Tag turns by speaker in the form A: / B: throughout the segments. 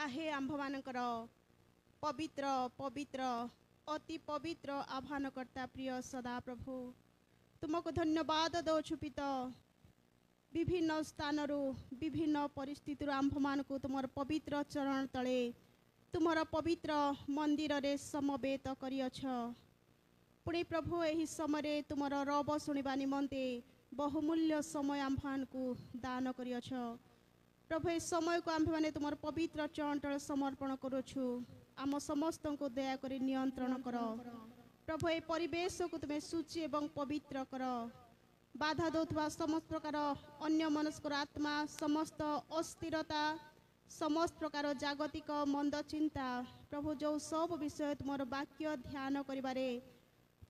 A: आहे आम्भमानकर पवित्र पवित्र अति पवित्र आह्वानकर्ता प्रिय सदा प्रभु तुमको धन्यवाद दौछु पिता विभिन्न स्थानरू विभिन्न परिस्थिति आम्भमान को तुम पवित्र चरण तले तुम पवित्र मंदिर रे समवेत करियछ पुणी प्रभु यही समय तुम रब शुणा निमंते बहुमूल्य समय आम्भमान को दान करियछ प्रभु ए समय को आम्भे माने तुम पवित्र चरण तले समर्पण करुछु आम समस्त को दयाकोरी नियंत्रण कर प्रभु ए परिवेश को तुम्हें सूची एवं पवित्र कर बाधा दौथुवा समस्त प्रकार अन्य मनस्कर आत्मा समस्त अस्थिरता समस्त प्रकार जागतिक मंद चिंता प्रभु जो सब विषय तुम वाक्य ध्यान करिबारे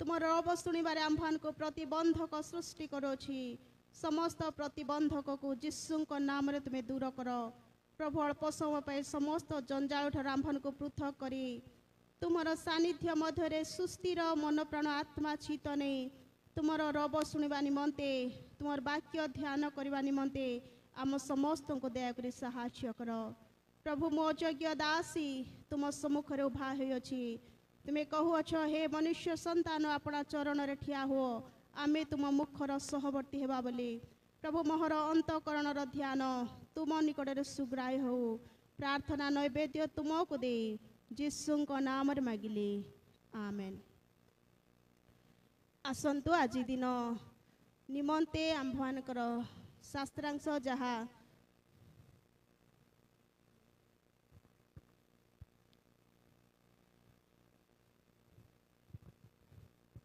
A: तुम रब शुणिबारे आम्भान को प्रतिबंधक सृष्टि करोछि समस्त प्रतिबंधक को यीशुଙ୍କ नाम रे तुम्हें दूर कर प्रभु अल्प समय पे समस्त जंजाल ठार आम्भान को पृथक करी तुमर सानिध्य मध्य सुस्थिर मन प्राण आत्मा चित नहीं तुमर रब शुणा निमंते तुम वाक्य ध्यान करने निमंते आम समस्त को दयाकोरी साहाय्य कर प्रभु मो अयोग्य दासी तुम सम्मुख उभा होइछि तुम्हें कहूअछ हे मनुष्य संतान अपना चरण रे ठिया हो आमे तुम मुखर सहवर्ती हेबा बोली प्रभु मोहर अंतकरण ध्यान तुम निकट सुग्राय हो प्रार्थना नैवेद्य तुमको दे यीशुଙ୍କ नाम रे मागिले आमेन। आसंतु आज दिन निमंते आम्भमानकर शास्त्रांश जहा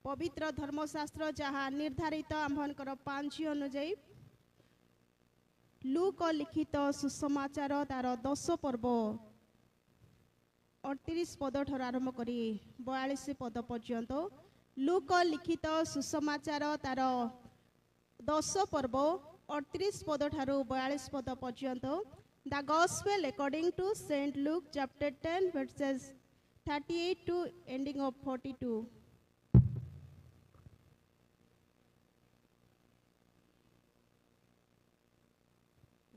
A: पवित्र धर्मशास्त्र जहा निर्धारित आम्भमानकर 5 अनुଯାୟୀ लूक लिखित सुसमाचार तार 10 पर्व 38 पद ठार आरंभ करी 42 पद पर्यंत लूक लिखित सुसमाचार तार 10 पर्व 38 पद ठार 42 पद पर्यंत the gospel according to saint Luke chapter 10 verses 38 to ending of 42।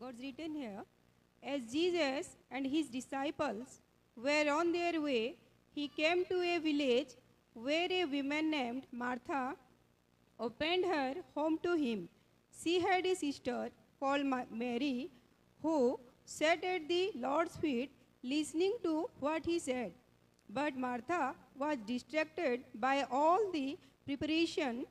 B: God's written here, as Jesus and his disciples were on their way, he came to a village where a woman named Martha opened her home to him. She had a sister called Mary who sat at the Lord's feet listening to what he said. But Martha was distracted by all the preparation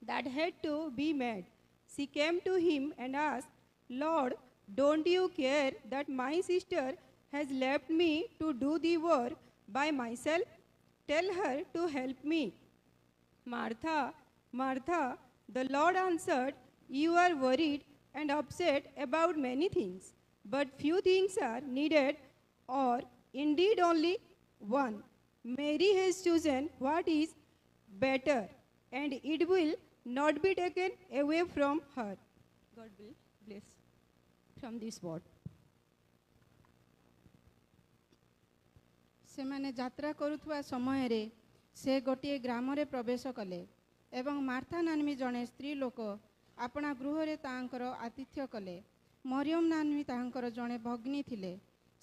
B: that had to be made. She came to him and asked, Lord, don't you care that my sister has left me to do the work by myself? Tell her to help me. Martha, Martha, the Lord answered, you are worried and upset about many things, but few things are needed, or indeed only one. Mary has chosen what is better, and it will not be taken away from her. God will bless from this word.
C: से माने यात्रा करुवा समय रे से गोटे ग्राम रे प्रवेश कले एवं मार्था नानमी जड़े स्त्री लोक अपना गृह रे तांकर आतिथ्य कले। मरियम नानमी तांकर जड़े भगिनी थिले।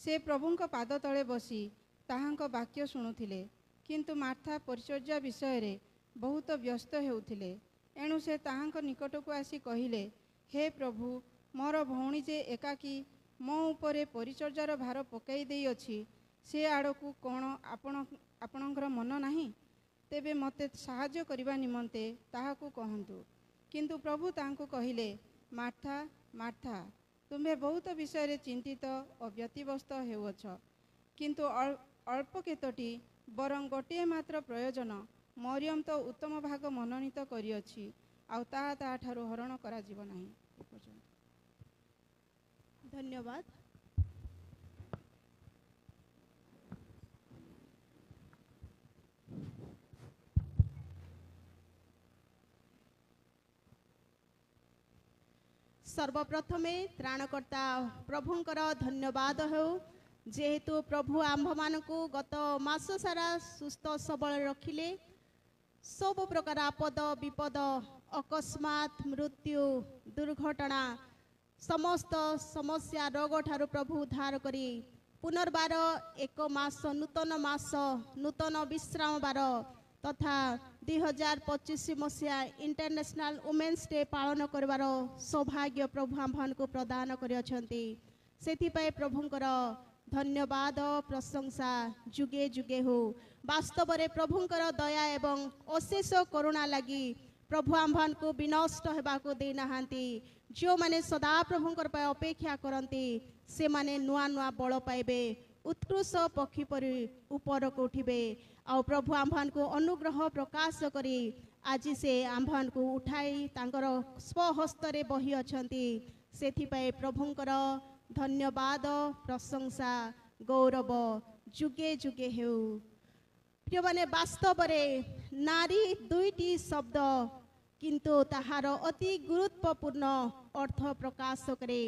C: से प्रभुंक पाद तले बसी ताहांक वाक्य शुणुथिले, किंतु मार्था परिचर्या विषय रे बहुत व्यस्त हेउथिले। एणु से ताहांक निकट को आसी कहिले, हे प्रभु, मोर भौणी जे एकाकी मो उपरे परिचर्यार भार पकाई देई अछि, से आड़कू कौन आपणकर मन नाही? तेबे मते साहाय्य करिबा निमंते ताहाकू कहंतु। किंतु प्रभु तांको कहिले, मार्था मार्था, तुम्हें बहुत विषय रे चिंतित और व्यतिव्यस्त हेउछ, किंतु अल्प केतोटी बरं गोटे मात्र प्रयोजन। मरियम तो उत्तम भाग मनोनीत करिअछि, आउ ताहा ताहाठारु हरण करा जीव नाही।
A: धन्यवाद। सर्वप्रथमे त्राणकर्ता प्रभुंकर धन्यवाद हो, जेहेतु प्रभु आम्भ मानकु गत मास सारा सुस्थ सबल रखिले। सब प्रकार आपद विपद अकस्मात मृत्यु दुर्घटना समस्त समस्या रोग ठारू प्रभु उद्धार करी पुनर्बार एक मास नूतन मास नूतन विश्राम बार तथा 2025 मसीहा इंटरनेशनल वुमेन्स डे पालन करबार सौभाग्य प्रभु आम्भन को प्रदान करियछंती सेथिपाई प्रभुंकर धन्यवाद प्रशंसा जुगे जुगे हो। वास्तव में प्रभुंकर दया एवं अशेष करुणा लगी प्रभु आम्भन को विनष्ट होबाको दे नाहांती जो माने सदा प्रभुंकर पाए अपेक्षा करती से माने नुआ नुआ बल पाइबे उत्कृष्ट पक्षी परि ऊपर को उठिबे आ प्रभु आम्भन को अनुग्रह प्रकाश करी आज से आम्भन को उठाई तांकर स्वहस्त रे बही अछंती सेथिपाई प्रभुंकर धन्यवाद प्रशंसा गौरव जुगे जुगे हेउ। प्रिय माने वास्तव में नारी दुईटी शब्द किंतु ताहार अति गुरुत्वपूर्ण अर्थ प्रकाश करे।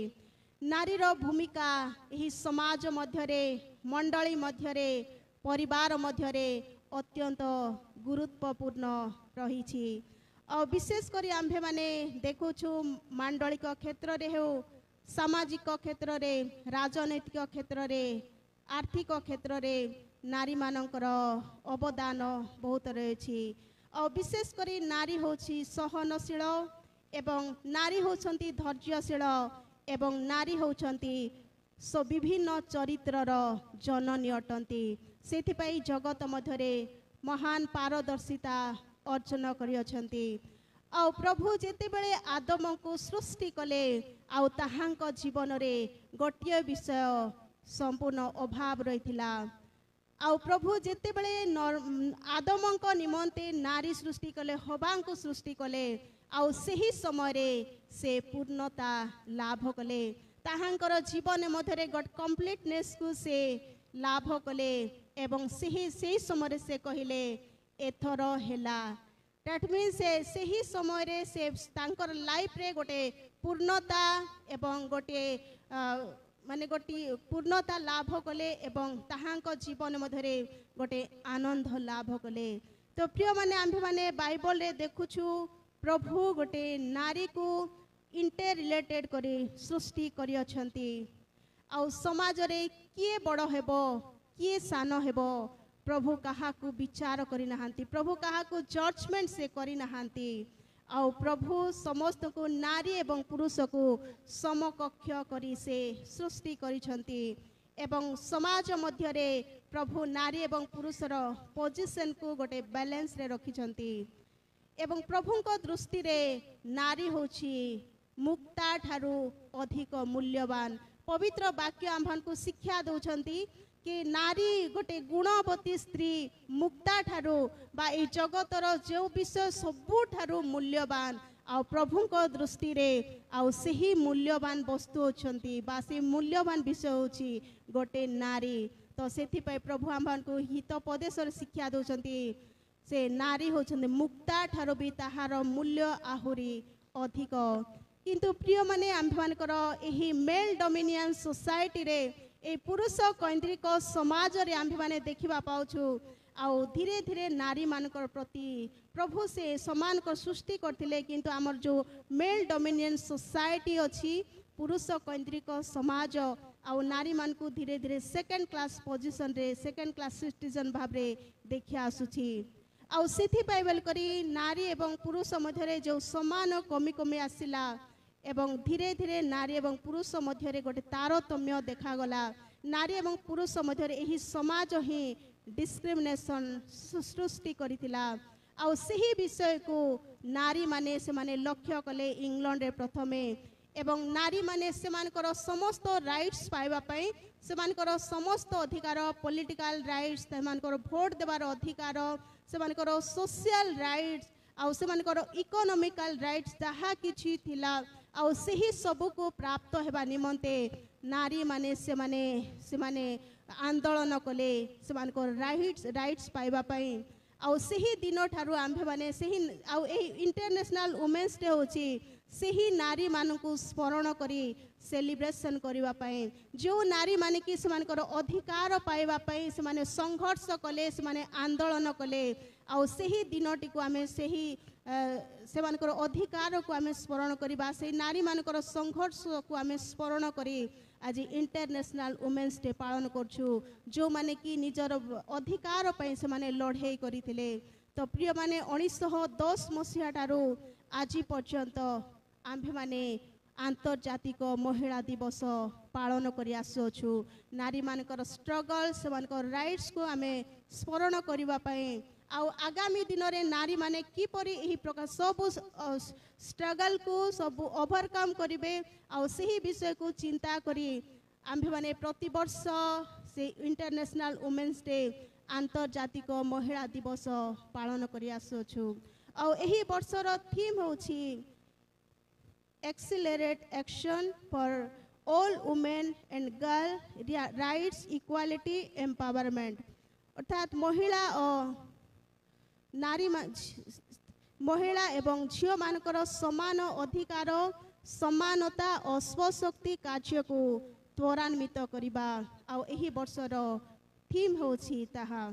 A: नारीर भूमिका यही समाज मध्यरे मंडली मध्यरे परिवार मध्यरे अत्यंत गुरुत्वपूर्ण रही और विशेष करी आम्भे माने देखुछु मांडलिक क्षेत्र रे हो सामाजिक क्षेत्र रे राजनैतिक क्षेत्र रे आर्थिक क्षेत्र रे नारी मानकर अवदान बहुत रही और विशेष करी नारी होछि सहनशील एवं नारी होछंती धैर्यशील एवं नारी होछंती विभिन्न चरित्रर जननी अटंती सेथिपाई जगत मध्यरे महान पारदर्शिता अर्जन करियछंती। आउ प्रभु जेते बेले आदम को सृष्टि कले आउ ताहांक जीवन रे गोटिए विषय संपूर्ण अभाव रहिथिला आउ प्रभु जेते बेले आदमंक निमंते नारी सृष्टि कले हबांको सृष्टि कले आउ सही समय रे से पूर्णता लाभ कले ताहांकर जीवन मध्यरे गट कंप्लीटनेस को से लाभ कले एवं सही समय से कहले एथर हेला दैट मीन्स से ही समय रे से तांकर लाइफ रे गोटे पूर्णता एवं गोटे माने गोटी पूर्णता लाभ कले एवं ताहांक जीवन मध्यरे गोटे आनंद लाभ कले। तो प्रिय माने आम्भे माने बाइबल रे देखुछु प्रभु गोटे नारी को इंटर रिलेटेड करी सृष्टि करी अछंती आउ समाज रे किए बड़ हेबो किए सान हेबो प्रभु कहा को विचार करी नहांती प्रभु कहा को जजमेंट से करी नहांती आउ प्रभु समस्त को नारी एवं पुरुष को समकक्ष करी से सृष्टि करिछंती एवं समाज मध्य रे प्रभु नारी एवं पुरुषर पोजीशन को गोटे बैलेंस रे रखिछंती एवं प्रभुंक दृष्टि रे नारी होछि मुक्ता ठारू अधिक मूल्यवान। पवित्र वाक्य आम्भन को शिक्षा दउछंती कि नारी गोटे गुणवती स्त्री मुक्ता ठारू बा ए जगतर जो विषय सबु ठारू मूल्यवान आ प्रभुंक दृष्टि रे आ सही मूल्यवान वस्तु होछंती बा से मूल्यवान विषय होछि गोटे नारी। तो सेथिपाई प्रभु आम्भन को हितोपदेशर शिक्षा दउछंती से नारी होछंती मुक्ता ठारू भी ताहार मूल्य आहुरी अधिक। किंतु प्रिय माने आम्भमानकर एही मेल डोमिनियन सोसाइटी रे ए पुरुष कैंद्रिक समाज रे आम्भे माने देखिबा पाउछु आउ धीरे धीरे नारी मानकर प्रति प्रभु से समान कर सृष्टि करथिले किंतु हमर जो मेल डोमिनियन सोसाइटी अछि पुरुष कैंद्रिक समाज आउ नारी मान को धीरे धीरे सेकंड क्लास पोजीशन रे सेकंड क्लास सिटीजन भाव रे देखिया आसुछि आउ सेथि पाइबल करी नारी एवं पुरुष मध्यरे जो समान कमी कमी आसिला एवं धीरे धीरे नारी एवं पुरुष मध्यरे गोटे तारतम्य देखा गला। नारी एवं पुरुष मध्यरे एही समाज ही डिस्क्रिमिनेशन सृष्टि करितिला आउ सही विषय को नारी माने से माने लक्ष्य कले इंग्लैंड रे प्रथमे एवं नारी माने से मानकर समस्त राइट्स पाइबा पई से मानकर समस्त अधिकार पॉलिटिकल राइट्स से मानकर वोट देवार अधिकार से मानकर सोशल राइट्स आउ से मानकर इकोनॉमिकल राइट्स जहा किछि थिला आउ सही सबु को प्राप्त हेबा निमंते नारी माने से माने आंदोलन कले से मानकर राइट्स पाइबा पई आउ सही दिन ठारू आम्भे माने सही आउ ए इंटरनेशनल वुमेन्स डे होछि सही नारी मानकु स्मरण करी सेलिब्रेशन करिवा पई जो नारी माने कि से मानकर अधिकार पाइबा पई से माने संघर्ष कले से माने आंदोलन कले आउ सही दिनटी को आमे सही से मानकर अधिकार को आमे स्मरण करिबा से नारी मानकर संघर्ष को आमे स्मरण करी आज इंटरनेशनल वुमेन्स डे पालन करछु जो माने कि निजर अधिकार पई से माने लड़ाई करिथिले। तो प्रिय माने 1910 मसीहा ठारू आज पर्यंत आम्भे माने आंतर्जातिक महिला दिवस पालन करि आसुछु। नारी मानकर स्ट्रगल से मानकर राइट्स को आमे स्मरण करिवा पई आउ आगामी दिन रे नारी माने किपरि एही प्रकार सब स्ट्रगल को सब ओवरकम करिवे आउ सही विषय को चिंता करी आम्भे माने प्रति वर्ष से इंटरनेशनल वुमेन्स डे आंतर्जातिक महिला दिवस पालन करि आसुछु। आउ एही वर्षर थीम होछि accelerate action for all women and girl rights equality empowerment अर्थात महिला और नारी महिला एवं झियो मानकर समान अधिकार समानता और स्वशक्ति कार्य को त्वरान्वित करिबा आउ एही वर्षर थीम होछि ताहा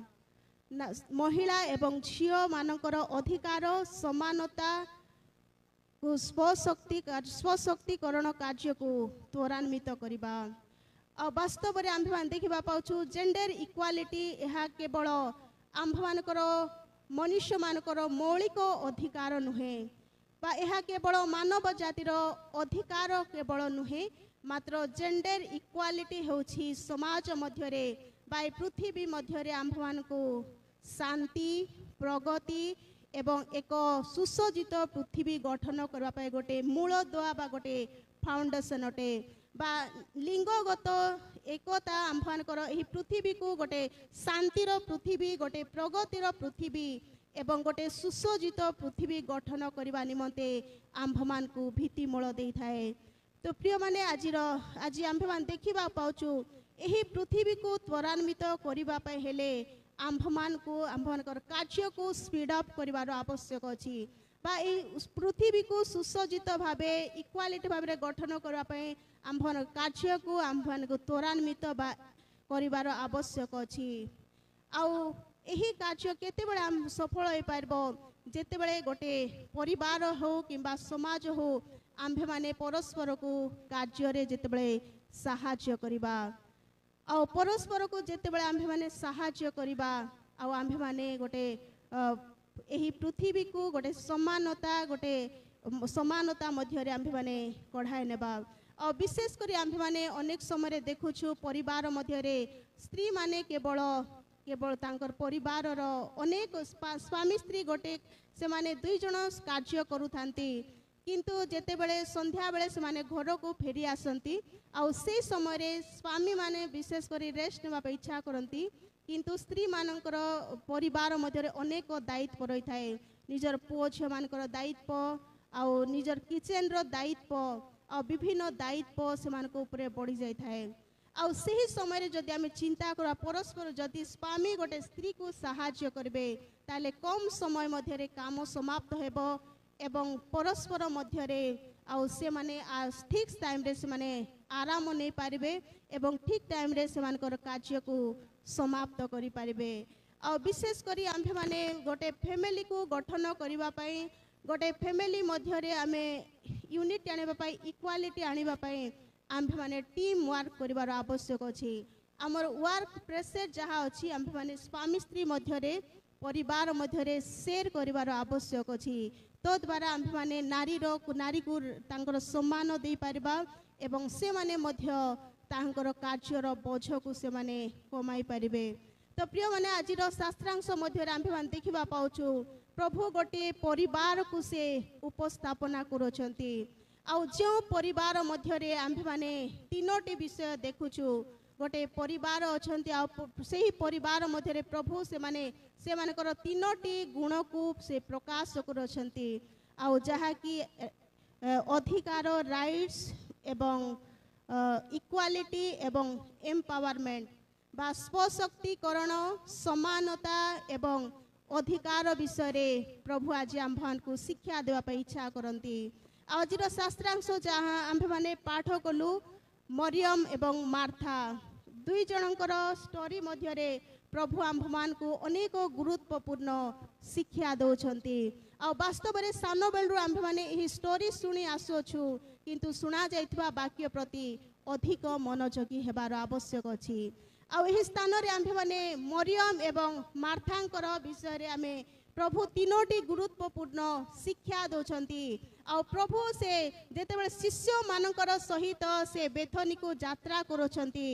A: महिला एवं झियो मानकर अधिकार समानता को स्वशक्तिकरण कार्य को त्वरान्वित करिबा। वास्तव में आम्भे मान देखिबा पाउछु जेंडर इक्वालिटी यह केवल आम्भे मानकर मनुष्य मानकर मौलिक अधिकार नुहे बा यह केवल मानव जातिर अधिकार केवल नुहे मात्र जेंडर इक्वालिटी होछि समाज मध्यरे बा पृथ्वी मध्यरे आम्भे मानको शांति प्रगति एवं एक सुसज्जित पृथ्वी गठन करने गोटे मूल दुआ बा गोटे फाउंडेशन अटे बा लिंगगत एकता आम्भमानकर एही पृथ्वी को गोटे शांतिर पृथ्वी गोटे प्रगतिर पृथ्वी एवं गोटे सुसज्जित पृथ्वी गठन करने निमंते आम्भमान को भित्तिमूल दे थाए। तो प्रिय माने आज आम्भमान देखिबा पाउछु एही पृथ्वी को त्वरान्वित करबा पय हेले आम्भमान को आम्भमानकर कार्य को स्पीड अप करिवार आवश्यक अछि बा पृथ्वी को सुसज्जित भावे इक्वालिटी भावे गठन करबा पय आम्भमान कार्य को आम्भमान को त्वरान्वित बा करिवार आवश्यक अछि। आउ एही कार्य केते बेले आम सफल होई पारबो जेते बेले गोटे परिवार हो किंबा समाज हो आम्भे माने परस्पर को कार्य रे जेते बेले सहाय्य करिबा आउ परस्पर को जेते बेले आम्भे माने सहाय्य करिबा आउ आम्भे माने गोटे एही पृथ्वी को गोटे समानता मध्य रे आम्भे माने कढ़ाई नेबा और विशेष करी आम्भे माने अनेक समय देखुछु परिवार मध्य रे स्त्री माने केवल तांकर परिवार रो अनेक स्वामी स्त्री गोटे से माने दुई जन कार्य करूथांती किंतु जेते बेले संध्या बेले से माने घर को फेरी आसंती आउ से समय रे स्वामी माने विशेष करी रेस्ट नेबा इच्छा करंती किंतु स्त्री मानकर परिवार मध्य अनेक दायित्व रही थाए निजर पुओ झियो मानकर दायित्व आउ निजर किचन रो दायित्व आ विभिन्न दायित्व से मानक ऊपर बढ़ी जाय थाए आउ सही समय जदि आम चिंता करा परस्पर जदि स्वामी गोटे स्त्री को सहाय्य करेंगे ताले कम समय मध्य काम समाप्त हेबो एवं परस्पर मध्य आउ से माने ठीक टाइम रे से माने आराम नहीं पारिबे एवं ठीक टाइम रे से मानकर कार्य को समाप्त करि पारिबे। आ विशेष करी आम्भे माने गोटे फैमिली को गठन करिबा पई गोटे फैमिली मध्य रे आमे यूनिट आनिबा पई इक्वालिटी आनिबा पई आम्भे माने टीम वर्क करिवार आवश्यक अछि। हमर वर्क प्रेशर जहाँ अछि आम्भे माने स्वामी स्त्री मध्य रे परिवार मध्य रे शेयर करिवार आवश्यक अछि तो द्वारा आम्भे माने नारी को तांकर सम्मान दे पारिबा एवं से माने मध्य तांकर कार्यर बोझ को से माने कमाई पारिबे। तो प्रिय माने आज शास्त्रांश मध्य आम्भे माने देखिबा पाउछु प्रभु गोटे परिवार को से उपस्थापना करोछंती आउ जो परिवार मध्य आम्भे माने तीनोटी विषय देखुछु गोटे परिवार अछंती आ सेही परिवार मध्य प्रभु से मानकर तीनोटी गुण को से प्रकाश करोछंती आउ जहा कि अधिकार राइट्स एवं इक्वालिटी एवं एम्पावरमेंट बा स्वशक्तिकरण समानता एवं अधिकार विषय रे प्रभु आज आम्भन को शिक्षा देवा पे इच्छा करंती। आज शास्त्रांश जहाँ आम्भे माने पाठ कलु मरियम एवं मार्था दुई जनकर स्टोरी मध्य रे प्रभु आम्भमान को अनेक गुरुत्वपूर्ण शिक्षा दौरान आ वास्तव में सान बेलू आम्भे माने यही स्टोरी शुणी आसुछु किंतु शुणा जाइथिबा वाक्य प्रति अधिक मनोयोगी हेबार आवश्यक अछि। आउ एही स्थान रे आम्भे माने मरियम एवं मार्थांकर विषय रे आमे प्रभु तीनोटी गुरुत्वपूर्ण शिक्षा दौरान आउ प्रभु से जेतेबेले शिष्य मानकर सहित से बेथनी को यात्रा करोछंती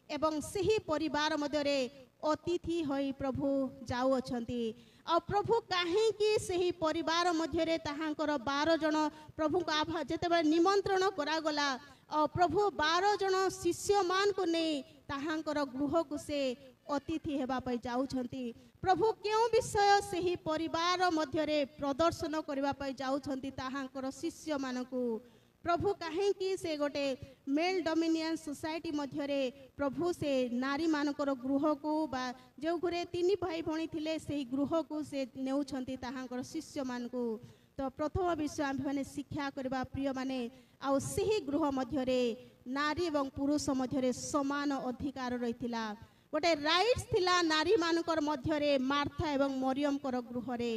A: एवं सही परिवार मध्यरे अतिथि होई प्रभु जाऊ अछंती। आ प्रभु काहे कि सही परिवार मध्यरे ताहांकर 12 जन प्रभु को आभा जेतेबेले निमंत्रण करा गला और प्रभु 12 जन शिष्य मान को नहीं ताहांकर गृह को से अतिथि हेबा पई जाउछंती। प्रभु केउ विषय सही परिवार मध्यरे प्रदर्शन करबा पई जाउछंती ताहांकर शिष्य मानकू। प्रभु काहे कि से गोटे मेल डोमिनियन सोसाइटी मध्यरे प्रभु से नारी मानकर गृह को बा जो घरे 3 भाई भणी थिले सेही गृह को से नेउछंती ताहांकर शिष्य मानकू। तो प्रथम विषय आम माने शिक्षा करबा प्रिय माने आउ सही गृह मध्यरे नारी एवं पुरुष मध्यरे समान अधिकार रहिथिला। गोटे राइट्स थिला नारी मानकर मध्यरे मार्था एवं मरियम कर गृह रे।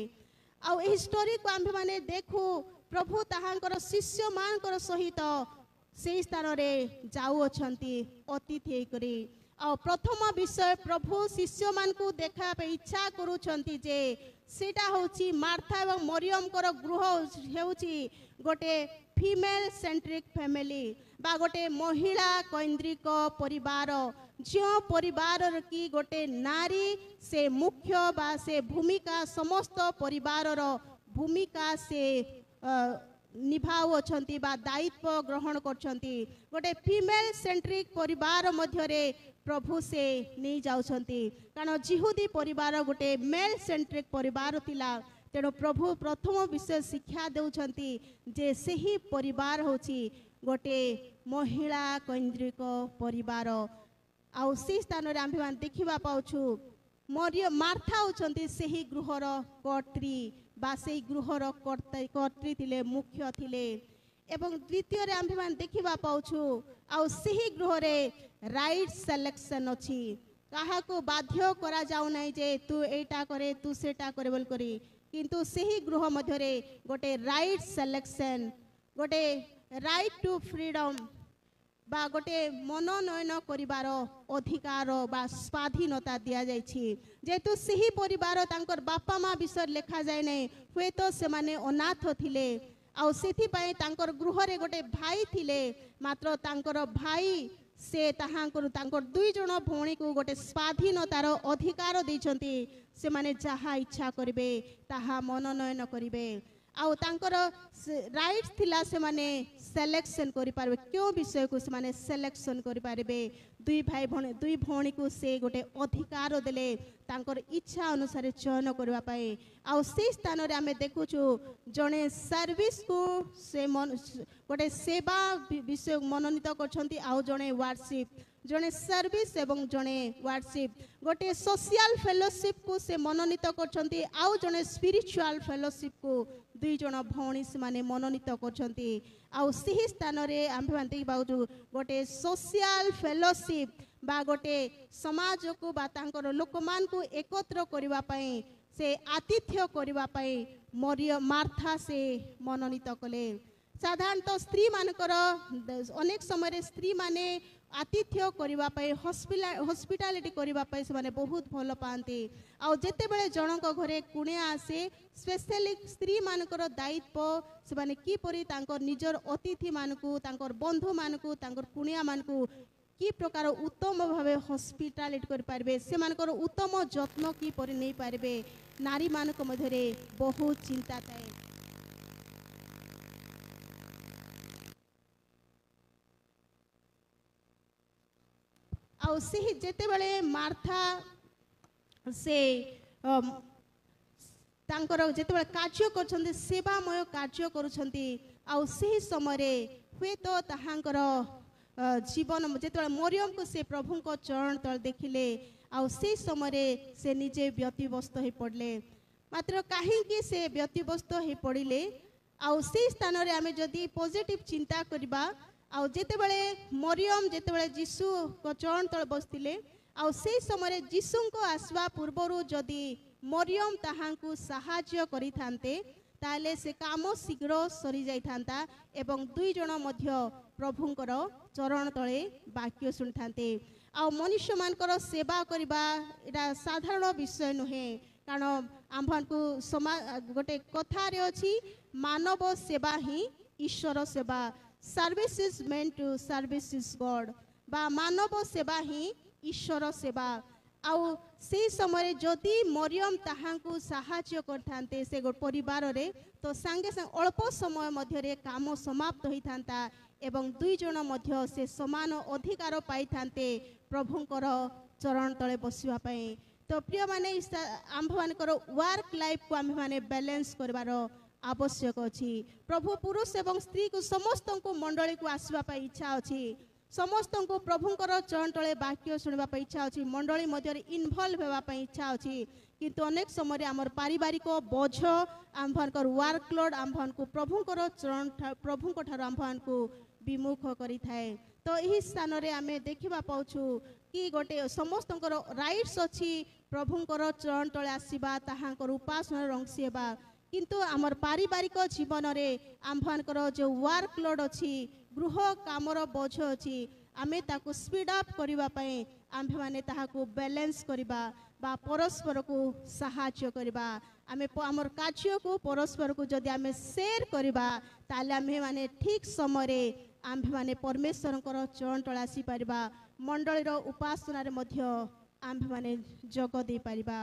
A: आउ एही स्टोरी को आम माने देखू प्रभु ताहांकर शिष्य मानकर सहित से स्थान रे जाऊ अछंती अतिथि करी। आ प्रथम विषय प्रभु शिष्य मान को देखा पे इच्छा करूछंती जे सेटा होची मार्था एवं मरियम कर गृह हेउची गोटे फीमेल सेंट्रिक फैमिली बा गोटे महिला केंद्रिक परिवार जो परिवार की गोटे नारी से मुख्य बा से भूमिका समस्त परिवार भूमिका से निभाउ अछंती बा दायित्व ग्रहण करछंती। गोटे फीमेल सेंट्रिक परिवार मध्यरे प्रभु से नहीं जाउछंती कारण जिहुदी परिवार गोटे मेल सेंट्रिक परिवार थिला। तेणु प्रभु प्रथम विषय शिक्षा देउछंती जे सही परिवार होची गोटे महिला केंद्रिक परिवार। आउ से स्थान रे आम्भे मान देखिबा पाउछु मरियम मार्था होचंती सही गृहर कर्त्री बा से गृहर कर्त्री थिले मुख्य थिले। एवं द्वितीय रे आम्भे मान देखिबा पाउछु आउ सही गृह रे राइट सिलेक्शन अछि। काहा को बाध्य करा जाउ नै जे तू एटा करे तू सेटा करे बोल करी किंतु सही गृह मध्य रे गोटे राइट सिलेक्शन गोटे राइट टू फ्रीडम बा गोटे मनोनयन करिवार अधिकार बा स्वाधीनता दिया जाइछि। जेतु सही परिवार तांकर बापा माँ विषय लेखा जाय नै हुए तो से माने अनाथ थिले आउ सेथि पय तांकर गृह रे गोटे भाई थिले मात्र तांकर भाई से ताहांकर तांकर 2 जण भौणी को गोटे स्वाधीनतार अधिकार दैछंती से माने जहा इच्छा करिवे ताहा मनोनयन करिवे आउ तांकर राइट्स थिला से माने सिलेक्शन करि पारबे क्यों विषय को से माने सिलेक्शन करि पारबे 2 भौणी को से गोटे अधिकार देले तांकर इच्छा अनुसार चयन करबा पाए। आउ से स्थान रे हमें देखुछु जने सर्विस को से गोटे सेवा विषय मनोनीत करछंती आउ जने वर्शिप जने सर्विस एवं जने वर्शिप गोटे सोशल फेलोशिप को से मनोनीत करछंती आउ जने स्पिरिचुअल फेलोशिप को 2 जण भौणी से माने मनोनीत करछंती। आउ सही स्थान रे आम्भे मान देखिबाउ गोटे सोशल फेलोशिप बा गोटे समाज को बा तांकर लोकमान को एकत्र करिवा पई से आतिथ्य करिवा पई मरियम मार्था से मनोनीत कले। साधारणतः स्त्री मानकर अनेक समय स्त्री माने आतिथ्य करिवा पई हॉस्पिटैलिटी करिवा पई से माने बहुत भल पांती। आ जेते बेले जनक घरे कुणिया आसे स्पेशली स्त्री मानकर दायित्व से माने की परि तांकर निजर अतिथि मानकू तांकर बंधु मानकू तांकर कुणिया मानकू की प्रकार उत्तम भावे हॉस्पिटैलिटी कर पारबे से मानकर उत्तम जत्न की परि नै पारबे नारी मानक मध्यरे बहुत चिंता थाए। आउ सही जेते बेले मार्था से तांकर जेते बेले कार्य करछन्ती सेवामय कार्य करूछन्ती आउ सही समय रे हुए तो ताहांकर जीवन जेते बेले मरियम को से प्रभु को चरण तल देखिले आउ से समय रे से निजे व्यतिव्यस्त हे पड़ले मात्र काहे कि से व्यतिव्यस्त हे पड़िले आउ से स्थान रे आमे जदी पॉजिटिव चिंता करबा आउ जेते बेले मरियम जेते बेले यीशु को चरण तल बसतिले आउ से समय यीशु को आसवा पूर्वरु जदी मरियम ताहांकु सहाय्य करि थांते ताले से काम शीघ्र सरी जाई थांता एवं 2 जण मध्य प्रभुंकर चरण तले वाक्य शुणी थांते आ मनुष्य मानकर सेवा करबा एटा साधारण विषय नुहे कारण आम्भन को गोटे कथा रे अछि मानव सेवा ही ईश्वर सेवा service is meant to service is God बा मानव सेवा ही ईश्वर सेवा आउ से समय जदि मरियम ताहांकु साहाय्य करथांते से गो परिवार रे तो संगे संग अल्प समय मध्य रे काम समाप्त होई थांता एवं दुई जन मध्य से समान अधिकार पाई थांते प्रभुंकर चरण तले बसिवा पई तो प्रिय माने आम्भ मानकर वर्क लाइफ को आम्भ माने बैलेंस करबार आवश्यक अछि प्रभु पुरुष एवं स्त्री को समस्त को मंडली को आसवा पई इच्छा अछि समस्त को प्रभुंकर चरण तले वाक्य सुनबा पई इच्छा अछि मंडली मध्य इन्वॉल्व हेबा पई इच्छा अछि किंतु अनेक समय आमर पारिवारिक बोझ आम्भनकर वर्कलोड आम्भन को प्रभुंकर चरण प्रभुंक ठार आम्भन को विमुख करि थाए तो यही स्थान रे आमे देखिबा पाउछु कि गोटे समस्त राइट्स अछि प्रभुंकर चरण तले आसीबा ताहांकर उपासना रंगसिबा किंतु आमर पारिवारिक जीवन रे आम्भनकर जो वर्कलोड अछि गृह कामर बोझ अछि आमे ताको स्पीड अप करिबा पई आम्भे माने ताहाको बैलेंस करिबा बा परस्पर को सहायता करिबा आमे आमर कार्य को परस्पर को जदि आमे शेयर करिबा ताले आम्भे माने ठीक समय रे आम्भे माने परमेश्वरकर चरण तले आसी परिबा मंडलीर उपासना रे मध्य आम्भे माने जग दे परिबा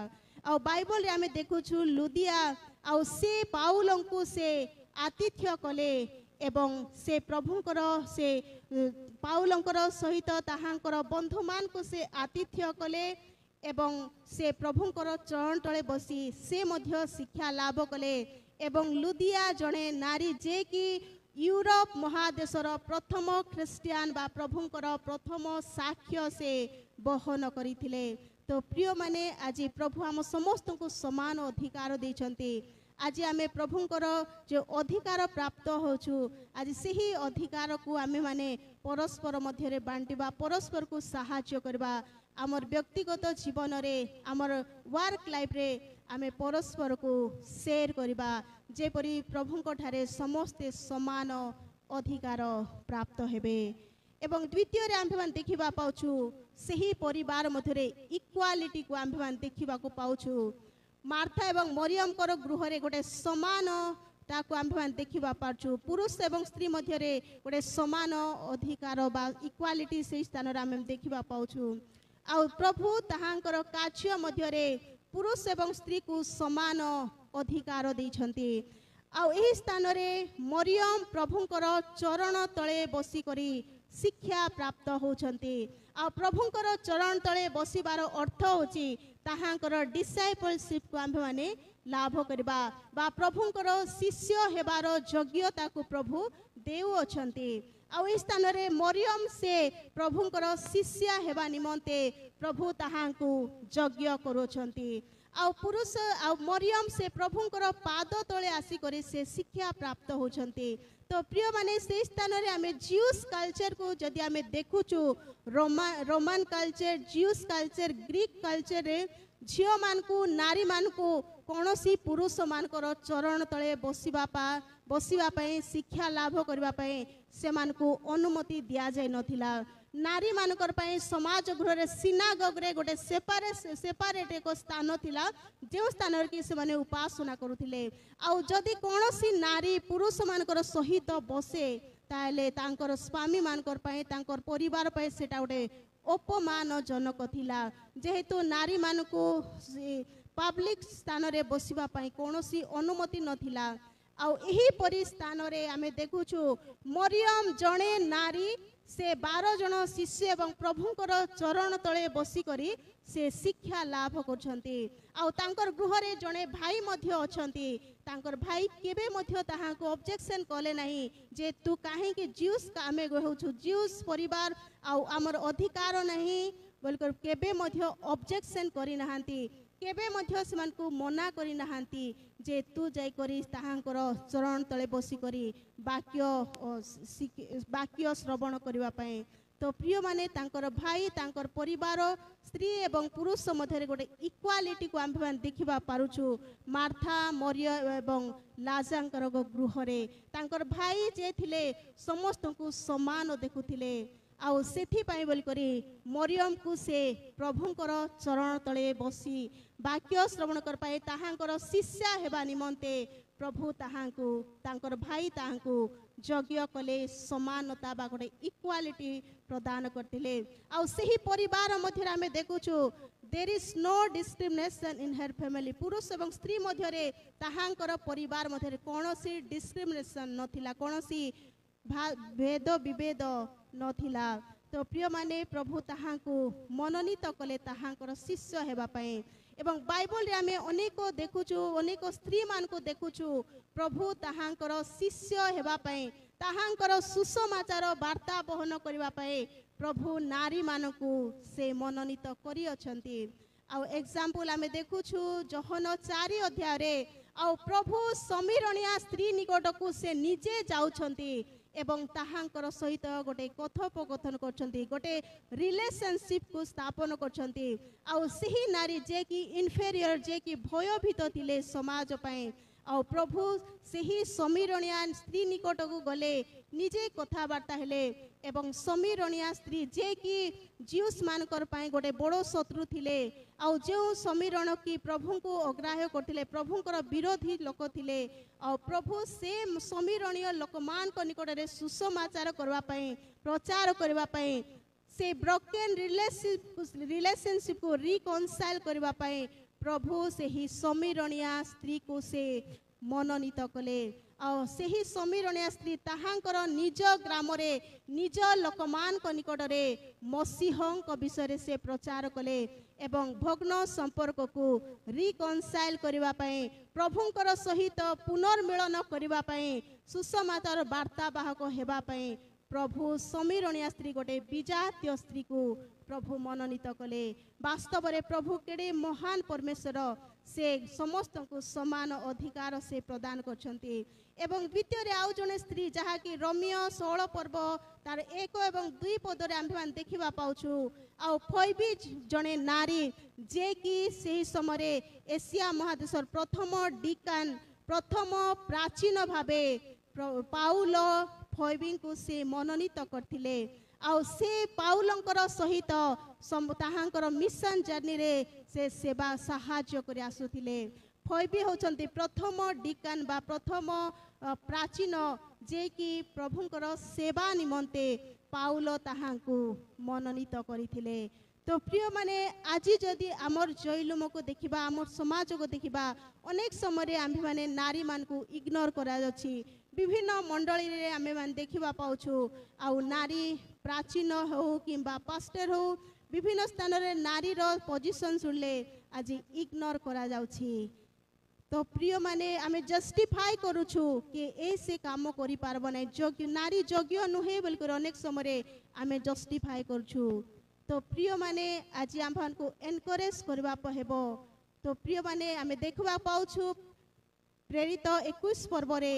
A: आ बाइबल रे आमे देखुछु लुदिया आ से पाउलंकु से आतिथ्य कले एवं से प्रभुंकर से पाउलंकर सहित ताहांकर बंधुमान को से आतिथ्य कले एवं से प्रभुंकर चरण तले बसी से मध्य शिक्षा लाभ कले एवं लुदिया जने नारी जे कि यूरोप महादेशर प्रथम ख्रिस्टियान बा प्रभुंकर प्रथम साक्ष्य से बहन करिथिले तो प्रिय माने आज प्रभु आम समस्त को समान अधिकार देछन्ते आज आमे प्रभुंकर जो अधिकार प्राप्त होछु आज सही अधिकार को आमे माने परस्पर मध्य रे बांटिबा परस्पर को सहायता करबा आमर व्यक्तिगत जीवन रे आमर वर्क लाइफ रे आमे परस्पर को शेयर करबा जेपरि प्रभुंक ठारे समस्ते समान अधिकार प्राप्त हेबे एवं द्वितीय रे आम्भे मान देखिबा पाउछु सही परिवार मध्य रे इक्वालिटी को आम्भे मान देखिबा को पाउछु मार्था एवं मरियम कर गृह रे गोटे समान ताको आम्भे मान देखिबा पाछु पुरुष एवं स्त्री मध्य रे गोटे समान अधिकार बा इक्वालिटी से स्थान रे आमे देखिबा पाउछु आ प्रभु ताहांकर कार्य मध्य रे पुरुष एवं स्त्री को समान अधिकार दैछन्ति आ एही स्थान रे मरियम प्रभुंकर चरण तले बसी करी शिक्षा प्राप्त होछन्ति आ प्रभुंकर चरण तले बसिबार अर्थ होची ताहांकर डिसाइपलशिप को आम्भे माने लाभ करबा बा प्रभुंकर शिष्य हेबार योग्यता को प्रभु देउ अछन्ति आ ए स्थान रे मरियम से प्रभुंकर शिष्य हेबा निमंते प्रभु ताहांकु यज्ञ करोछन्ति आ पुरुष आ मरियम से प्रभुंकर पाद तले आसी करे से शिक्षा प्राप्त होछन्ति तो प्रिय माने से स्थान रे आमे ज्यूस कल्चर को जदि आमे देखुछु Roman culture Jews culture Greek culture रे झियो मान को नारी मान को कोनोसी पुरुष मानकर चरण तले बसिबा पई शिक्षा लाभ करबा पई से मान को अनुमति दिया जाय नथिला नारी मानकर पई समाज गृह रे सिनागोग रे गोटे सेपरेट एक स्थान थिला जे स्थान रे कि से माने उपासना करूथिले आ जदि कोनोसी नारी पुरुष मानकर सहित बसे ताले तांकर स्वामी मानकर पई तांकर परिवार पई सेटा गोटे अपमान जनक थिला जेहेतु नारी मान को पब्लिक स्थान रे बसिबा पई कोनोसी अनुमति नथिला आ एही परि स्थान रे आमे देखुछु मरियम जणे नारी से 12 जन शिष्य एवं प्रभुंकर चरण तले बसी करी से शिक्षा लाभ करछन्ति आ तांकर गृह रे जणे भाई मध्य अछन्ति तांकर भाई केबे मध्य ताहाको ऑब्जेक्शन कले नाही जे तू काहे कि ज्यूस कामे गहउछु ज्यूस परिवार आ हमर अधिकार नाही बोलकर केबे मध्य ऑब्जेक्शन करि नाहांती केबे मध्य समान को मना करि नाहांती जे तू जाई करी ताहांकर चरण तले बसी करी वाक्य श्रवण करिवा पई तो प्रिय माने तांकर भाई तांकर परिवार स्त्री एवं पुरुष मध्य गोटे इक्वालिटी को आम देखा पारुछु मार्था मरियम एवं लाजांकर गृह रे तांकर भाई जे थिले समस्त को समान देखुथिले आउ सेथिपाई बोली करी मरियम को से प्रभुंकर चरण तले बसी वाक्य श्रवण कर पाए ताहांकर शिष्या हेबा निमंते प्रभु ताहांकु तांकर भाई ताहांकु यज्ञ कले समानता बा गोटे इक्वालिटी प्रदान करथिले आउ सही परिवार मध्य आमे देखुछु there is no discrimination in her family पुरुष एवं स्त्री मध्य रे ताहांकर परिवार मध्य कोनोसी डिस्क्रिमिनेशन नथिला कोनोसी भेद विभेद नथिला तो प्रिय माने प्रभु ताहांकु मनोनीत कले ताहांकर शिष्य हेबा पई एवं बाइबल रे आमे अनेक देखुछु अनेक स्त्री मान को देखुछु प्रभु ताहांकर शिष्य हेबा पई ताहांकर सुसमाचार वार्ता बहन करबा पई प्रभु नारी मानकु से मनोनीत करी अछंती आउ एग्जांपल आमे देखुछु जोहन 4 अध्याय रे आउ प्रभु समीरणिया स्त्री निकटकु से निजे जाउछंती एवं ताहांकर सहित गोटे कथोपकथन करछंती गोटे रिलेशनशिप को स्थापन करछंती आउ सही नारी जे कि इन्फेरियर जे कि भयभीत थिले समाज पय आउ प्रभु सही समीरणिया स्त्री निकट को गले निजे कथावार्ता हेले एवं समीरणिया स्त्री जे कि ज्यूस मानकर पय गोटे बड़ो शत्रु थिले आउ जो समीरण की प्रभु को अग्राह्य करथिले प्रभुंकर विरोधी लोक थिले आउ प्रभु से समीरणीय लोकमान को निकट रे सुसमाचार करबा पय प्रचार करबा पय से ब्रोकन रिलेशनशिप को रिकनसाइल करबा पय प्रभु से ही समीरणिया स्त्री को से मनोनीत कले और से ही समीरणिया स्त्री ताहांकर निज ग्राम रे निज लोकमान को निकट रे मसीहं को विषय से प्रचार कले एवं भग्न संपर्क को रिकनसाइल करबा पय प्रभुंकर सहित पुनर्मिलन करबा पय सुसमाचार वार्ता बाहक हेबा पय प्रभु समीरणिया स्त्री गोटे विजातीय स्त्री को प्रभु मनोनीत कले वास्तव रे प्रभु केडे महान परमेश्वर से समस्त को समान अधिकार से प्रदान करछंती एवं द्वितीय रे आउ जने स्त्री जहा कि रोमियो 16 पर्व तार 1 एवं 2 पद रे आम मान देखिबा पाउछु आउ फैबी जने नारी जे कि सेही समय एशिया महादेशर प्रथम डिकान प्रथम प्राचीन भाबे पाउल फैबी को से मनोनीत करथिले आउ से पाउलंकर सहित ताहांकर मिशन जर्नी रे से सेवा साहाय्य करि आसुथिले फैबी होचंती प्रथम डिकान बा प्रथम प्राचीन जे कि प्रभुंकर सेवा निमंते पाउल ताहांकु मनोनीत करिथिले तो प्रिय माने आज जदि आमर जयलुम को देखिबा आमर समाज को देखिबा अनेक समय आम्ही माने नारी मान को इग्नोर करा जाछि विभिन्न मंडली रे आमे मान देखिबा पाउछु आउ नारी प्राचीन हो किंबा पास्टर हो विभिन्न स्थान रे नारी रो पोजीशन सुनले आज इग्नोर करा जाउछि तो प्रिय माने आमे जस्टिफाई करूछु कि ए से काम करि पारबो नै योग्य नारी योग्य नुहे बलकर अनेक समय आमे जस्टिफाई करछु तो प्रिय माने आज आम को एनकरेज करबा हेबो तो प्रिय माने आमे देखबा पाउछु प्रेरित 21 पर्व रे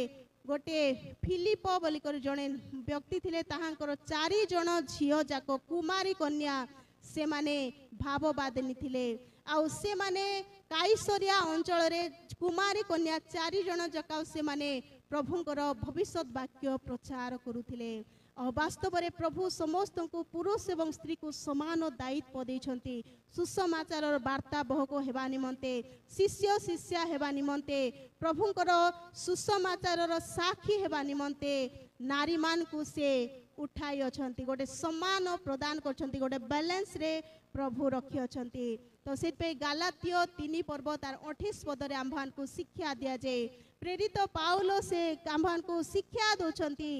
A: गोटे फिलिप बोलिकर जने व्यक्ति थिले ताहांकर 4 जन झियो जाको कुमारी कन्या से माने भाववादिनी थिले आउ से माने काइसरिया अंचल रे कुमारी कन्या 4 जन जका से माने प्रभुंकर भविष्यत वाक्य प्रचार करुथिले वास्तव रे प्रभु समस्त को पुरुष एवं स्त्री को समान दायित्व देछंती सुसमाचार वार्ता बहक हेबा निमंते शिष्य शिष्या हेबा निमंते प्रभुंकर सुसमाचार साक्षी हेबा निमंते नारी मान को से उठाई अछंती गोटे सम्मान प्रदान करछंती गोटे बैलेंस रे प्रभु रखी अछंती तो से पे गालातियो 3 पर्व तार 28 पद रे आम्भान को शिक्षा दिया जाए प्रेरित पाउलो से आम्भान को शिक्षा दोछंती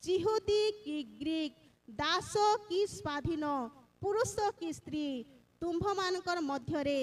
A: जिहुदी की ग्रीक दास की स्वाधीन पुरुष की स्त्री तुम्भ मानकर मध्य रे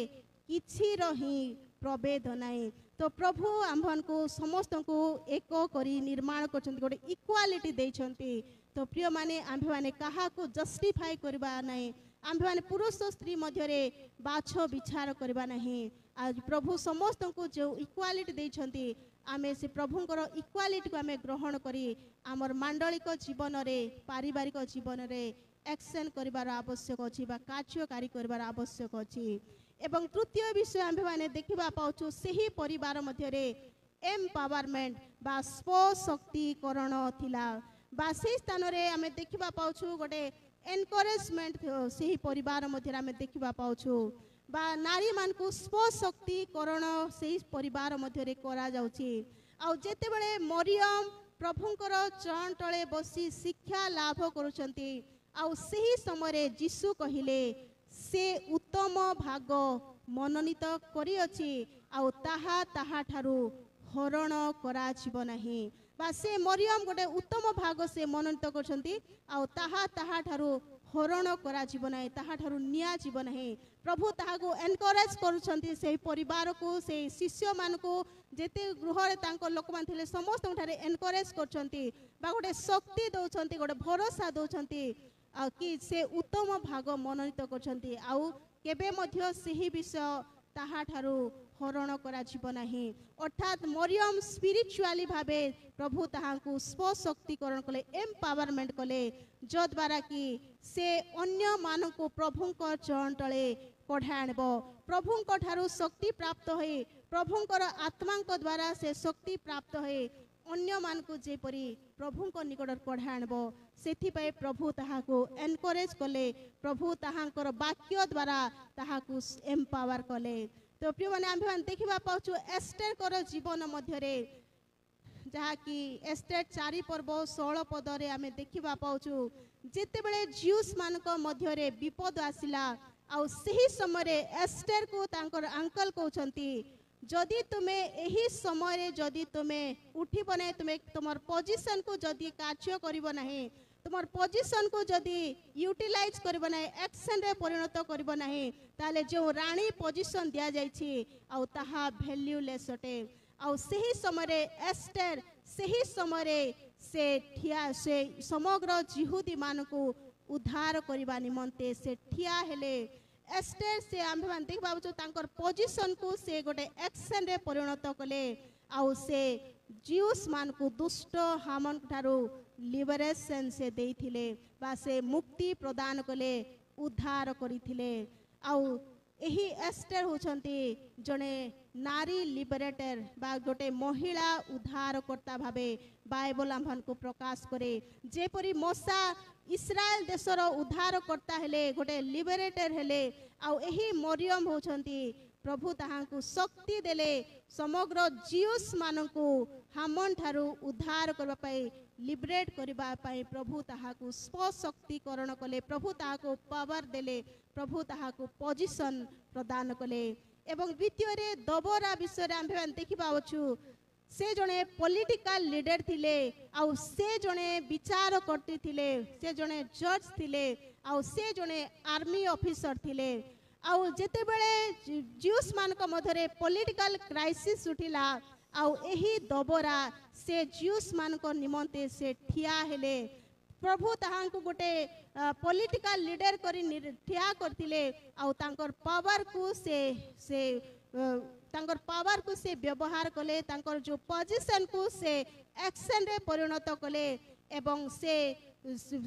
A: किछि रही प्रभेद नाही तो प्रभु आम्भन को समस्त को एक करी निर्माण करछंती गोटे इक्वालिटी देछंती तो प्रिय माने आम्भे माने कहा को जस्टिफाई करबा नाही आम्भे माने पुरुष स्त्री मध्य रे बाछ विचार करबा नाही आज प्रभु समस्त को जो इक्वालिटी देछंती आमे से प्रभुंकर इक्वालिटी को आमे ग्रहण करी आमर मांडलिक जीवन रे पारिवारिक जीवन रे एक्शन करिवार आवश्यक अछि बा कार्यकारी करिवार आवश्यक अछि एवं तृतीय विषय आम्भे माने देखिबा पाउछु सेही परिवार मध्य रे एम्पावरमेंट बा स्वशक्तिकरण थिला बा से स्थान रे आमे देखिबा पाउछु गोटे एनकरेजमेंट से परिवार मध्य आम देखा पाचु बा नारी मान को स्वशक्तिकरण से परिवार मध्य करा जाउछि। आउ जेतेबेले मरियम प्रभुंकर चरण तले बसी शिक्षा लाभ करुछंती आउ सही समय जीशु कहिले से उत्तम भाग मनोनीत करी अछि आउ ताहा ताहा ठारू हरण करा जीव नाही बा से मरियम गोटे उत्तम भाग से मनोनीत करछंती आउ ताहा ताहा ठारू हरण करा जीव नाही ताहा ठारू निया जीव नाही। प्रभु ताहाको एनकरेज करुछंती से परिवार को से शिष्य मान को जेते गृह रे तांको लोक मान थिले समस्त ठारे एनकरेज करछंती बा गोटे शक्ति दउछंती गोटे भरोसा दउछंती कि से उत्तम भाग मनोनीत करछंती आउ केबे मध्य सही विषय ताहा ठारू हरण करा जीव नाही। अर्थात मरियम स्पिरिचुअली भाबे प्रभु ताहाको स्वशक्तिकरण कले एम्पावरमेंट कले जो द्वारा कि से अन्य मानक प्रभुंक चरण तले कढ़ा आनब प्रभुंक ठारू शक्ति प्राप्त होई प्रभुंकर आत्मांक द्वारा से शक्ति प्राप्त होई अन्य मानक जेपरी प्रभुंक निकट कढ़ा आनब सेथिपाई प्रभु ताहाको एनकरेज कले प्रभु ताहांकर वाक्य द्वारा ताहाको एम्पावर कले। तो प्रिय माने आम देखा पाचु एस्टेर कर जीवन मध्य जहा कि एस्टेर 4 पर्व 16 पदरे आम देखा पाचु जेतेबेले ज्यूस मानक मध्य विपद आसिला आउ सही समय एस्टेर को तांकर अंकल कहउछंती जदि तुमे एही समय जदि तुमे उठिब नै तुमे तुमर पोजीशन को जदि कार्य करिब नाही तुमर पोजीशन को जदि यूटिलाइज करिब नाही एक्शन रे परिणत करिब नाही ताले जो रानी पोजीशन दिया जाइछि आउ ताहा वैल्यूलेस अटे आउ सही समय एस्टेर सही समय से ठिया से समग्र जिहुदी मान को उद्धार करबा निमंते से ठिया हेले एस्टेर से आम देख पाबो तांकर पोजीशन को से गोटे एक्शन रे परिणत कले आउ से ज्यूस मान को दुष्ट हामन ठारू लिबरेशन से देथिले बा से मुक्ति प्रदान कले उद्धार करिथिले आउ एही एस्टेर होछंती जने नारी लिबरेटर बा गोटे महिला उद्धारकर्ता भाबे बाइबल आम को प्रकाश करे जेपरी मोसा इस्राएल देशर उद्धारकर्ता हेले गोटे लिबरेटर हेले आउ एही मरियम होछंती प्रभु ताहांकु शक्ति देले समग्र जियुस मानकु हामन ठारू उद्धार करबा पाई लिबरेट करबा पाई प्रभु ताहाकु स्वशक्तिकरण कले प्रभु ताहाकु पावर देले प्रभु ताहाकु पोजीशन प्रदान कले। एवं द्वितीय रे दबोरा विषय रे आम्भे देखिबा अछु से जने पॉलिटिकल लीडर थिले आउ से जने विचार करती थिले से जने जज थिले आउ से जने आर्मी ऑफिसर थिले आउ जेते बेले ज्यूस मानक मधरे पॉलिटिकल क्राइसिस उठिला आउ एही दबोरा से ज्यूस मानक निमंते से ठिया हेले प्रभु ताहांकु गोटे पॉलिटिकल लीडर करी ठिया करथिले आउ तांकर पावर को से तांकर पावर को से व्यवहार कले तांकर जो पोजीशन को से एक्शन रे परिणत कले एवं से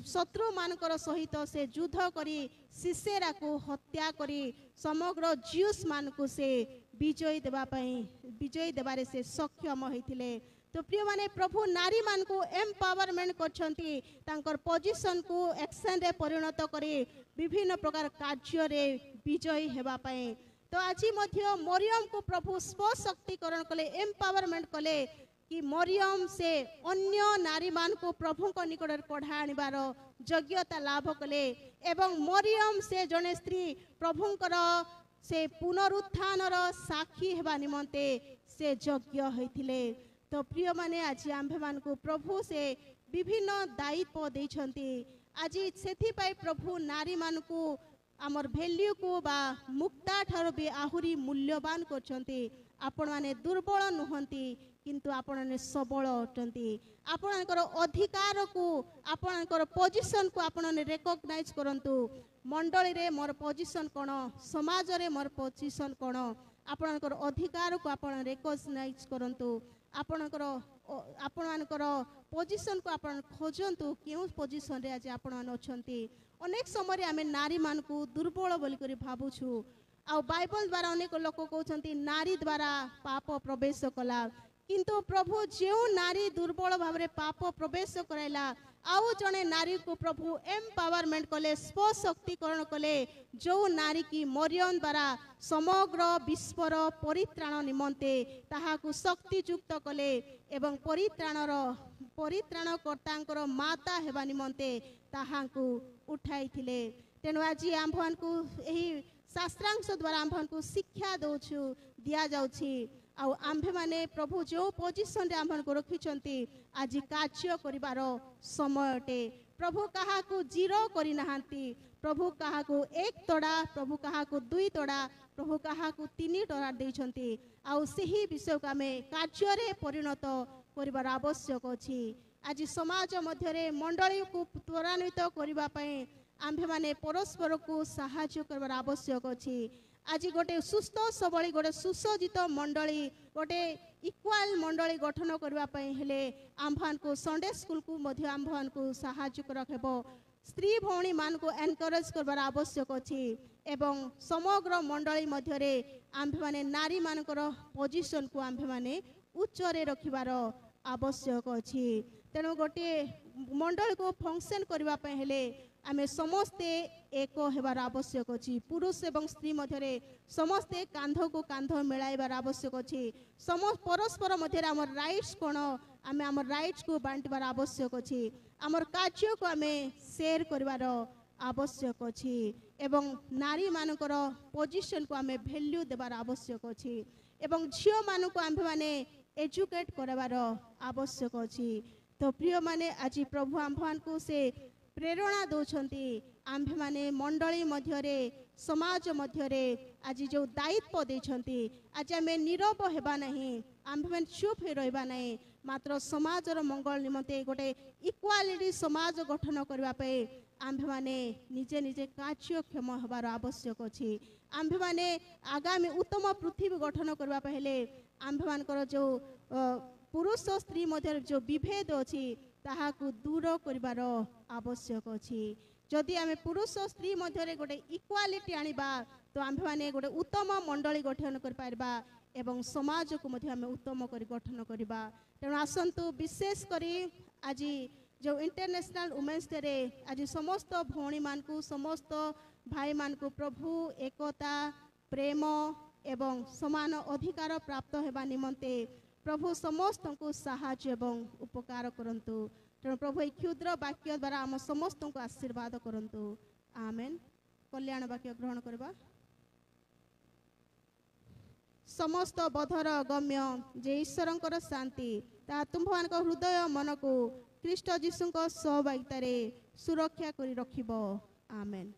A: शत्रु मानकर सहित से युद्ध करी सिसेरा को हत्या करी समग्र ज्यूस मान को से विजय देबारे से सक्षम होइथिले। तो प्रिय माने प्रभु नारी मान को एम्पावरमेंट करछंती तांकर पोजीशन को एक्शन रे परिणत करी विभिन्न प्रकार कार्य रे विजय हेबा पई। तो आज मध्य मरियम को प्रभु स्वशक्तिकरण कले एम्पावरमेंट कले कि मरियम से अन्य नारी मान को प्रभु को निकट कढ़ा आनिबार योग्यता लाभ कले एवं मरियम से जने स्त्री प्रभुंकर से पुनरुत्थानर साक्षी हेबा निमंते से योग्य होइथिले। तो प्रिय माने आज आम्भे मान को प्रभु से विभिन्न दायित्व देछंती आज सेथि पाई प्रभु नारी मान को आमर वैल्यू को बा मुक्ता ठारो भी आहुरी मूल्यवान करछंती आपण माने दुर्बल नुहंती किंतु आपण माने सबल अटंती आपणकर अधिकार को आपणकर पोजीशन को आपण माने रिकॉग्नाइज करंतु मंडली रे मोर पोजीशन कोन समाज रे मोर पोजीशन कोन आपणकर अधिकार को आपण रिकॉग्नाइज करंतु आपणकर पोजीशन को आपण खोजंतु केउ पोजीशन रे आज आपण माने अछंती। अनेक समय आमे नारी मान को दुर्बल बोली करी भाबुछु आ बाइबल द्वारा अनेक लोक कहउछंती नारी द्वारा पाप प्रवेश कला किंतु प्रभु जो नारी दुर्बल भाव रे पाप प्रवेश कराइला आउ जड़े नारी को प्रभु एम्पावरमेंट कले स्वशक्तिकरण कले जो नारी की मरियम द्वारा समग्र विश्वर परित्राण निमंते ताहाकु शक्तियुक्त कले एवं परित्राणकर्ता माता हेबा निमंते ताहाकु उठाई थिले। तेणु आज आम्भन को यही शास्त्रांश द्वारा आम्भन को शिक्षा दौछु दिया जाउछि आउ आम्भे माने प्रभु जो पोजिशन रे आम्भन को रखिछंती आज कार्य करिवार समय अटे। प्रभु कहा को जीरो करि नहांती, प्रभु कहा को एक तोड़ा, प्रभु कहा को दुई तोड़ा, प्रभु कहा को तीन तोड़ा देइछंती आउ सही विषय को आमे कार्य रे परिणत करिवार आवश्यक अछि। आज समाज मध्य रे मंडली को त्वरान्वित करिवा पई आम्भे माने परस्पर को सहायता करबार आवश्यक अछि। आज गोटे सुस्थ सबली गोटे सुसज्जित मंडली गोटे इक्वाल मंडली गठन करबा पई हेले आम्भन को संडे स्कूल को मध्य आम्भन को सहायता रखबो, स्त्री भौणी मान को एनकरेज करबार आवश्यक अछि एवं समग्र मंडली मध्य रे आम्भे माने नारी मानकर पोजीशन को आम्भे माने उच्च रे रखिबार आवश्यक अछि। तेणु गोटे मंडल को फंक्शन करबा पई हेले आमे समस्ते एक हेबार आवश्यक अछि। पुरुष एवं स्त्री मध्य समस्ते कांध को कांध मिलाइबार आवश्यक अछि। परस्पर मध्य आमर राइट्स कोन आमे आमर राइट्स को बांटिबार आवश्यक अछि। आमर कार्य को आमे शेयर करबार आवश्यक अछि एवं नारी मानकर पोजीशन को आमे वैल्यू देबार आवश्यक अछि एवं झियो मान को आम्भे माने एजुकेट करबार आवश्यक अछि। तो प्रिय माने आज प्रभु आम्भन को से प्रेरणा दौरान आम्भे माने मंडली मध्य समाज मध्य आज जो दायित्व देछंती आज आमे नीरव हेबा नहीं, आम्भे माने चुप हे रहबा नहीं, मात्र समाजर मंगल निमंते गोटे इक्वालिटी समाज गठन करबा पे आम्भे माने निजे निजे कार्यक्षम हेबार आवश्यक अछि। आम्भे माने आगामी उत्तम पृथ्वी गठन करबा पहले आम्भे मानकर जो पुरुष और स्त्री मध्य जो विभेद अछि ताहाकु दूर करिवार आवश्यक अछि। जदि आमे पुरुष और स्त्री मध्य गोटे इक्वालिटी आनिबा तो आम्भे माने गोटे उत्तम मंडली गठन कर पारबा एवं समाज को मध्य आमे उत्तम करी गठन करिबा। तेणु आसंतु विशेष करी आज जो इंटरनेशनल वुमेन्स डे रे आज समस्त भौणी मान को समस्त भाई मान को प्रभु एकता प्रेम एवं समान अधिकार प्राप्त हेबा निमंते प्रभु समस्त को साहाय्य एवं उपकार करंतु। तेणु प्रभु ए क्षुद्र वाक्य द्वारा आम समस्त को आशीर्वाद करंतु। आमेन। कल्याण वाक्य ग्रहण करबा। समस्त बधर गम्य जे ईश्वरंकर शांति ता तुम्भवानक हृदय मन को ख्रीष्ट जीशुंक सहभागिता रे सुरक्षा करी रखिबो। आमेन।